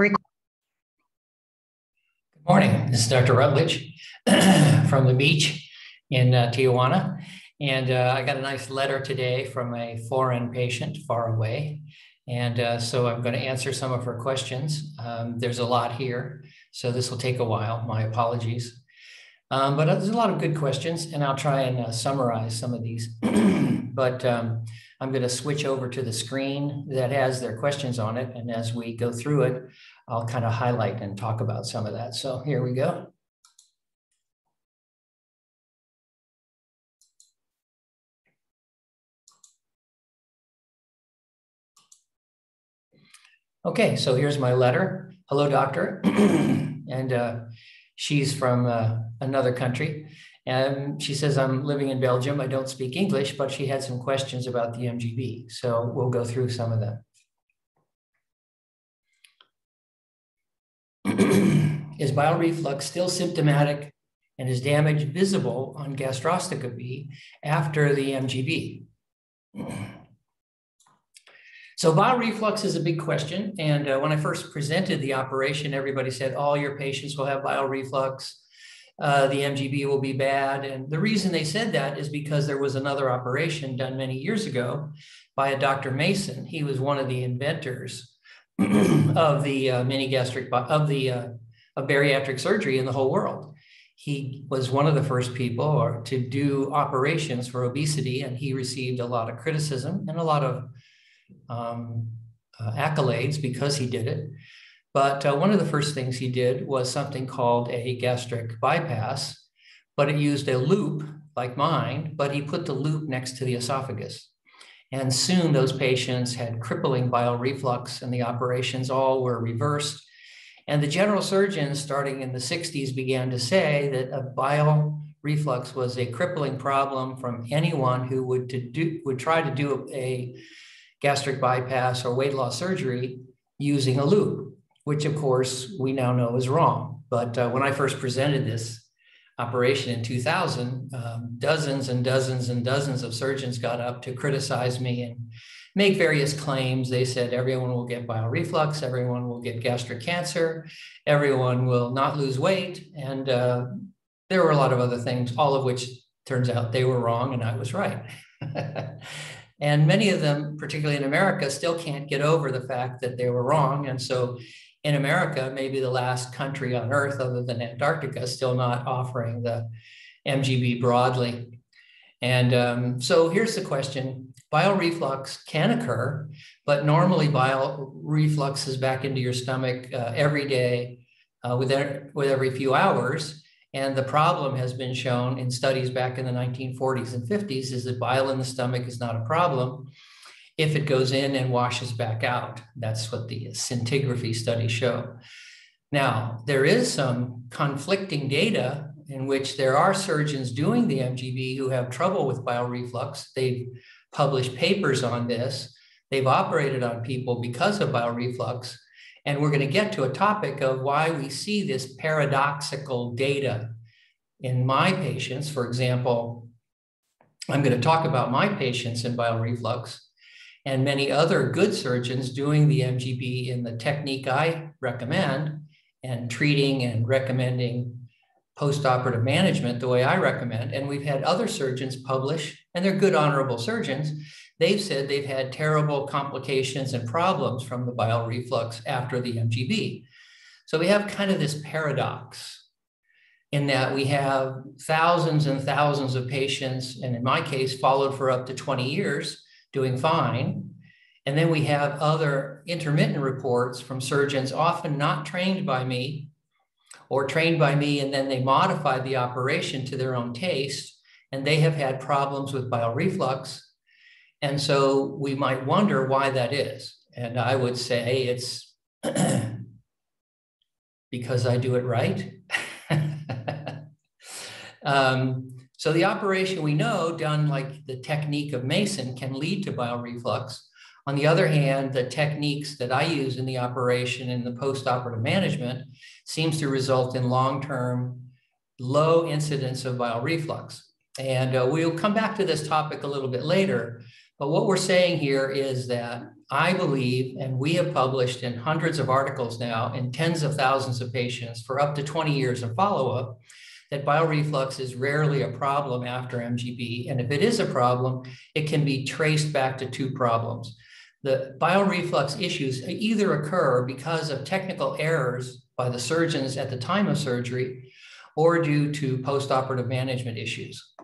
Good Morning, this is Dr. Rutledge from the beach in Tijuana. And I got a nice letter today from a foreign patient far away. And so I'm going to answer some of her questions. There's a lot here, so this will take a while. My apologies. But there's a lot of good questions, and I'll try and summarize some of these. But I'm going to switch over to the screen that has their questions on it. And as we go through it, I'll kind of highlight and talk about some of that. So here we go. Okay, so here's my letter. Hello, doctor. And she's from another country. And she says, I'm living in Belgium. I don't speak English, but she had some questions about the MGB. So we'll go through some of them. Is bile reflux still symptomatic and is damage visible on gastroscopy after the MGB? So bile reflux is a big question. And when I first presented the operation, everybody said, all your patients will have bile reflux. The MGB will be bad. And the reason they said that is because there was another operation done many years ago by a Dr. Mason. He was one of the inventors of the of bariatric surgery in the whole world. He was one of the first people to do operations for obesity, and he received a lot of criticism and a lot of accolades because he did it. But one of the first things he did was something called a gastric bypass, but it used a loop like mine, but he put the loop next to the esophagus. And soon those patients had crippling bile reflux, and the operations all were reversed. And the general surgeons starting in the 60s began to say that a bile reflux was a crippling problem from anyone who would try to do a gastric bypass or weight loss surgery using a loop, which of course we now know is wrong. But when I first presented this operation in 2000, dozens and dozens and dozens of surgeons got up to criticize me and make various claims. They said everyone will get bile reflux, everyone will get gastric cancer, everyone will not lose weight. And there were a lot of other things, all of which turns out they were wrong and I was right. And many of them, particularly in America, still can't get over the fact that they were wrong. And so in America, maybe the last country on earth other than Antarctica, still not offering the MGB broadly. And so here's the question. Bile reflux can occur, but normally bile reflux is back into your stomach every day with every few hours. And the problem has been shown in studies back in the 1940s and 50s is that bile in the stomach is not a problem if it goes in and washes back out. That's what the scintigraphy studies show. Now, there is some conflicting data in which there are surgeons doing the MGB who have trouble with bile reflux. They've published papers on this. They've operated on people because of bile reflux. And we're going to get to a topic of why we see this paradoxical data in my patients. For example, I'm going to talk about my patients in bile reflux and many other good surgeons doing the MGB in the technique I recommend and treating and recommending post-operative management the way I recommend. And we've had other surgeons publish, and they're good, honorable surgeons. They've said they've had terrible complications and problems from the bile reflux after the MGB. So we have kind of this paradox in that we have thousands and thousands of patients, and in my case, followed for up to 20 years, doing fine. And then we have other intermittent reports from surgeons, often not trained by me, or trained by me, and then they modified the operation to their own taste, and they have had problems with bile reflux. And so we might wonder why that is. And I would say it's because I do it right. So the operation we know done like the technique of Mason can lead to bile reflux. On the other hand, the techniques that I use in the operation in the post-operative management seems to result in long-term low incidence of bile reflux. And we'll come back to this topic a little bit later. But what we're saying here is that I believe, and we have published in hundreds of articles now in tens of thousands of patients for up to 20 years of follow-up, that bile reflux is rarely a problem after MGB. And if it is a problem, it can be traced back to two problems. The bile reflux issues either occur because of technical errors by the surgeons at the time of surgery or due to postoperative management issues.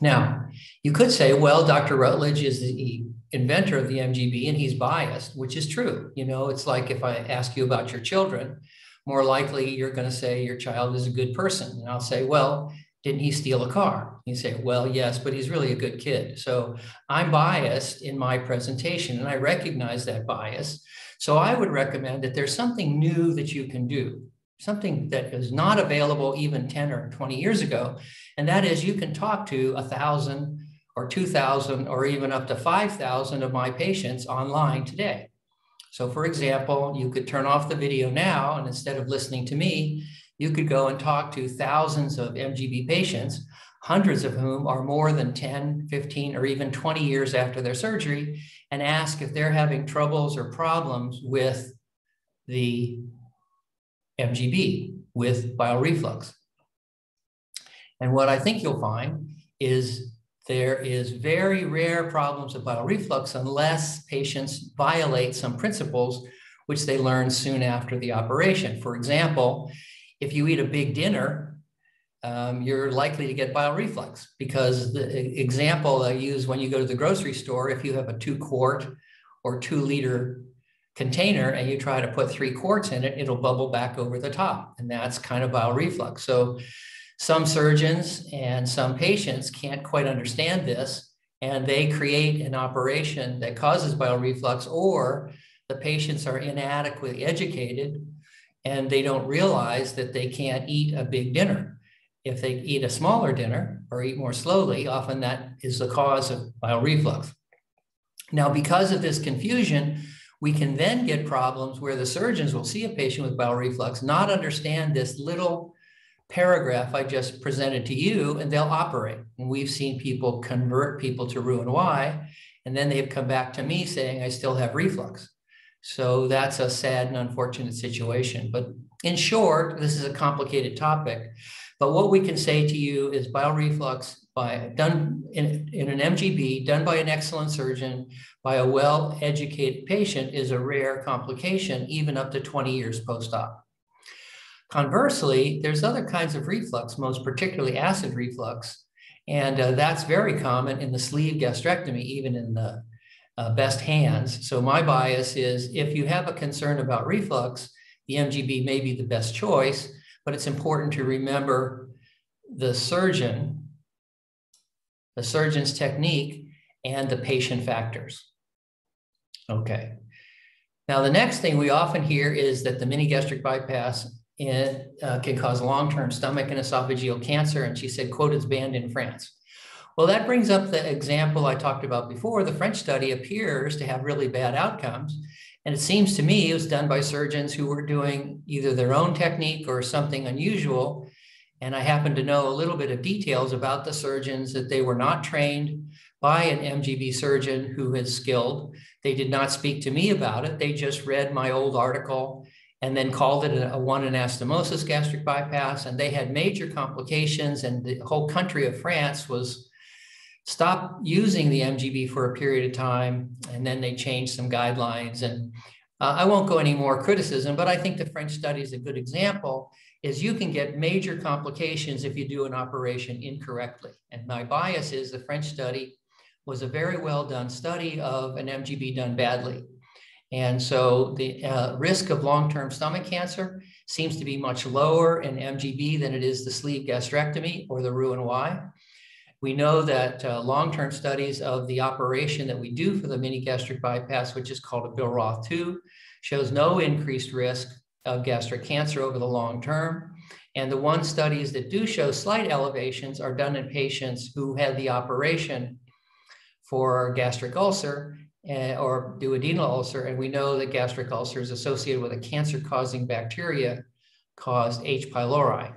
Now, you could say, well, Dr. Rutledge is the inventor of the MGB and he's biased, which is true. You know, it's like if I ask you about your children, more likely you're going to say your child is a good person. And I'll say, well, didn't he steal a car? You say, well, yes, but he's really a good kid. So I'm biased in my presentation and I recognize that bias. So I would recommend that there's something new that you can do, something that is not available even 10 or 20 years ago. And that is you can talk to 1,000 or 2,000 or even up to 5,000 of my patients online today. So for example, you could turn off the video now, and instead of listening to me, you could go and talk to thousands of MGB patients, hundreds of whom are more than 10, 15, or even 20 years after their surgery, and ask if they're having troubles or problems with the MGB, with bile reflux. And what I think you'll find is there is very rare problems of bile reflux unless patients violate some principles which they learn soon after the operation. For example, if you eat a big dinner, you're likely to get bile reflux because the example I use when you go to the grocery store, if you have a 2-quart or 2-liter container and you try to put 3 quarts in it, it'll bubble back over the top. And that's kind of bile reflux. So some surgeons and some patients can't quite understand this, and they create an operation that causes bile reflux, or the patients are inadequately educated and they don't realize that they can't eat a big dinner. If they eat a smaller dinner or eat more slowly, often that is the cause of bile reflux. Now, because of this confusion, we can then get problems where the surgeons will see a patient with bile reflux, not understand this little paragraph I just presented to you, and they'll operate. And we've seen people convert people to Roux-en-Y, and then they've come back to me saying, I still have reflux. So that's a sad and unfortunate situation. But in short, this is a complicated topic. But what we can say to you is bile reflux done in an MGB, done by an excellent surgeon, by a well-educated patient, is a rare complication, even up to 20 years post-op. Conversely, there's other kinds of reflux, most particularly acid reflux, and that's very common in the sleeve gastrectomy, even in the best hands. So my bias is if you have a concern about reflux, the MGB may be the best choice, but it's important to remember the surgeon's technique, and the patient factors. Okay. Now, the next thing we often hear is that the mini gastric bypass can cause long-term stomach and esophageal cancer. And she said, quote, it's banned in France. Well, that brings up the example I talked about before. The French study appears to have really bad outcomes. And it seems to me it was done by surgeons who were doing either their own technique or something unusual. And I happen to know a little bit of details about the surgeons, that they were not trained by an MGB surgeon who is skilled. They did not speak to me about it. They just read my old article and then called it a 1 anastomosis gastric bypass. And they had major complications, and the whole country of France was stopped using the MGB for a period of time. And then they changed some guidelines. And I won't go any more criticism, but I think the French study is a good example. Is you can get major complications if you do an operation incorrectly. And my bias is the French study was a very well done study of an MGB done badly. And so the risk of long-term stomach cancer seems to be much lower in MGB than it is the sleeve gastrectomy or the Roux-en-Y. We know that long-term studies of the operation that we do for the mini gastric bypass, which is called a Billroth 2, shows no increased risk of gastric cancer over the long term. And the one studies that do show slight elevations are done in patients who had the operation for gastric ulcer or duodenal ulcer. And we know that gastric ulcer is associated with a cancer-causing bacteria called H. pylori.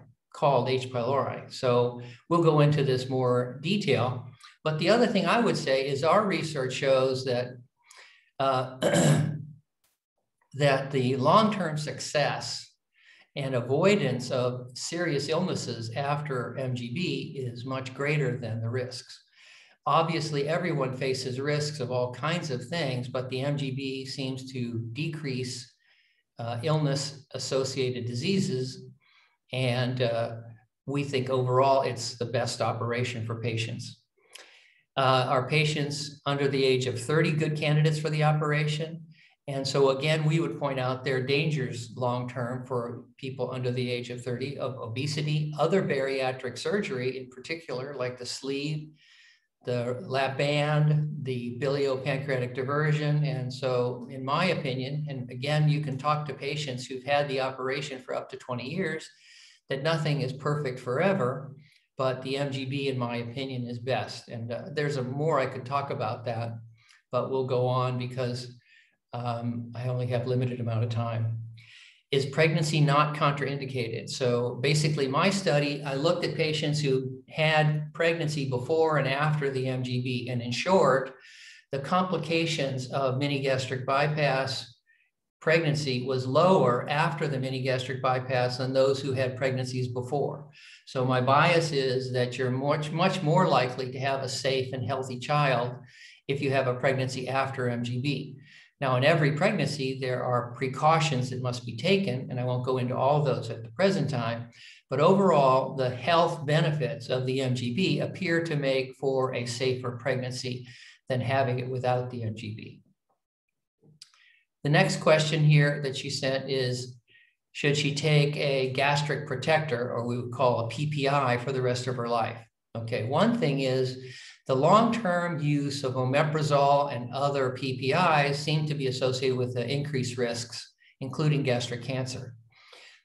So we'll go into this more detail. But the other thing I would say is our research shows that that the long-term success and avoidance of serious illnesses after MGB is much greater than the risks. Obviously, everyone faces risks of all kinds of things, but the MGB seems to decrease illness-associated diseases, and we think overall it's the best operation for patients. Our patients under the age of 30 good candidates for the operation. And so again, we would point out there are dangers long-term for people under the age of 30 of obesity, other bariatric surgery in particular, like the sleeve, the lap band, the biliopancreatic diversion. And so in my opinion, and again, you can talk to patients who've had the operation for up to 20 years, that nothing is perfect forever, but the MGB, in my opinion, is best. And there's more I could talk about that, but we'll go on because I only have limited amount of time. Is pregnancy not contraindicated? So basically my study, I looked at patients who had pregnancy before and after the MGB, and in short, the complications of mini gastric bypass pregnancy was lower after the mini gastric bypass than those who had pregnancies before. So my bias is that you're much more likely to have a safe and healthy child if you have a pregnancy after MGB. Now, in every pregnancy, there are precautions that must be taken, and I won't go into all those at the present time, but overall, the health benefits of the MGB appear to make for a safer pregnancy than having it without the MGB. The next question here that she sent is, should she take a gastric protector, or we would call a PPI, for the rest of her life? Okay, one thing is the long-term use of omeprazole and other PPIs seem to be associated with the increased risks, including gastric cancer.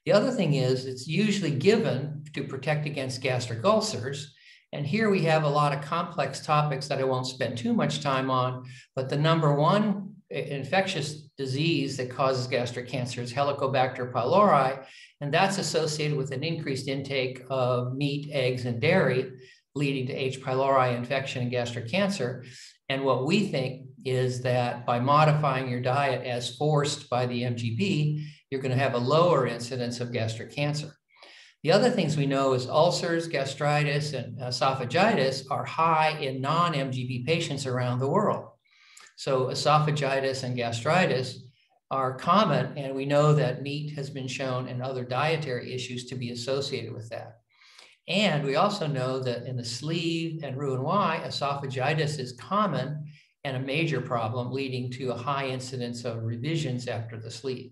The other thing is it's usually given to protect against gastric ulcers. And here we have a lot of complex topics that I won't spend too much time on, but the number one infectious disease that causes gastric cancer is Helicobacter pylori, and that's associated with an increased intake of meat, eggs, and dairy, leading to H. pylori infection and gastric cancer. And what we think is that by modifying your diet as forced by the MGB, you're going to have a lower incidence of gastric cancer. The other things we know is ulcers, gastritis, and esophagitis are high in non-MGB patients around the world. So esophagitis and gastritis are common, and we know that meat has been shown and other dietary issues to be associated with that. And we also know that in the sleeve and Roux-en-Y, esophagitis is common and a major problem, leading to a high incidence of revisions after the sleeve.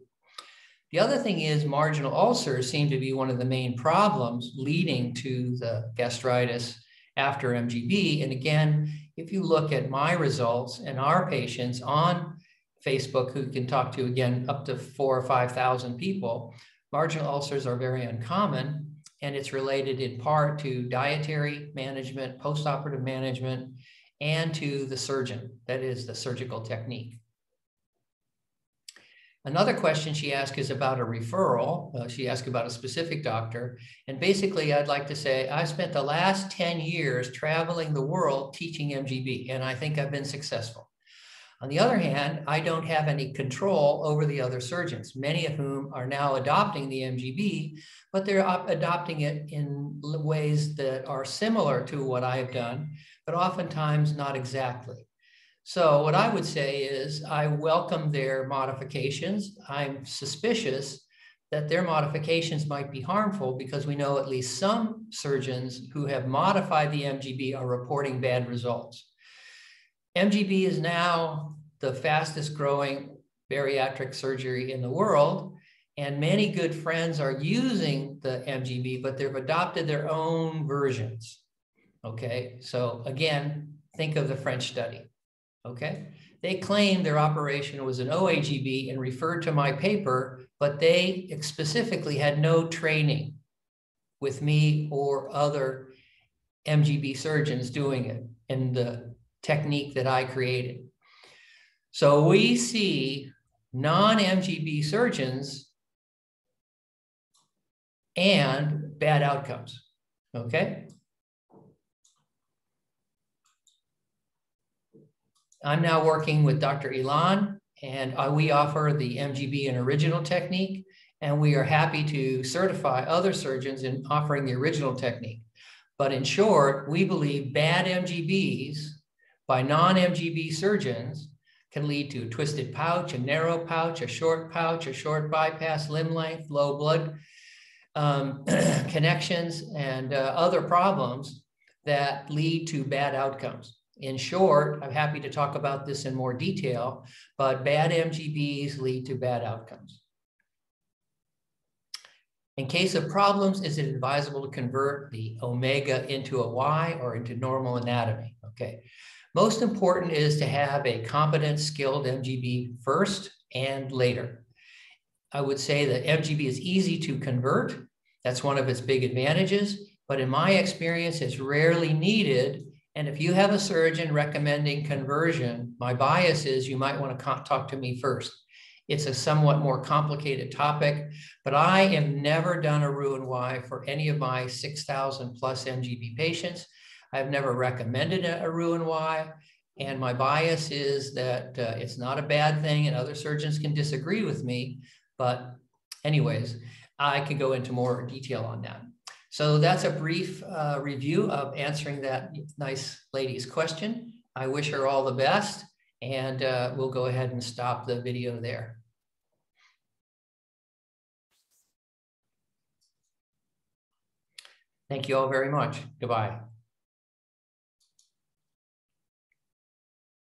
The other thing is marginal ulcers seem to be one of the main problems leading to the gastritis after MGB. And again, if you look at my results and our patients on Facebook, who can talk to, again, up to 4,000 or 5,000 people, marginal ulcers are very uncommon. And it's related in part to dietary management, postoperative management, and to the surgeon, that is the surgical technique. Another question she asked is about a referral. She asked about a specific doctor. And basically, I'd like to say, I spent the last 10 years traveling the world teaching MGB, and I think I've been successful. On the other hand, I don't have any control over the other surgeons, many of whom are now adopting the MGB, but they're adopting it in ways that are similar to what I have done, but oftentimes not exactly. So what I would say is I welcome their modifications. I'm suspicious that their modifications might be harmful because we know at least some surgeons who have modified the MGB are reporting bad results. MGB is now the fastest growing bariatric surgery in the world, and many good friends are using the MGB, but they've adopted their own versions. Okay, so again, think of the French study. Okay, they claimed their operation was an OAGB and referred to my paper, but they specifically had no training with me or other MGB surgeons doing it in the technique that I created. So we see non-MGB surgeons and bad outcomes, okay? I'm now working with Dr. Ilan, and we offer the MGB and original technique, and we are happy to certify other surgeons in offering the original technique. But in short, we believe bad MGBs by non-MGB surgeons can lead to a twisted pouch, a narrow pouch, a short bypass, limb length, low blood connections, and other problems that lead to bad outcomes. In short, I'm happy to talk about this in more detail, but bad MGBs lead to bad outcomes. In case of problems, is it advisable to convert the omega into a Y or into normal anatomy? Okay. Most important is to have a competent, skilled MGB first and later. I would say that MGB is easy to convert. That's one of its big advantages, but in my experience, it's rarely needed. And if you have a surgeon recommending conversion, my bias is you might want to talk to me first. It's a somewhat more complicated topic, but I have never done a Roux-en-Y for any of my 6,000 plus MGB patients. I've never recommended a Roux-en-Y, and my bias is that it's not a bad thing, and other surgeons can disagree with me. But anyways, I can go into more detail on that. So that's a brief review of answering that nice lady's question. I wish her all the best, and we'll go ahead and stop the video there. Thank you all very much. Goodbye.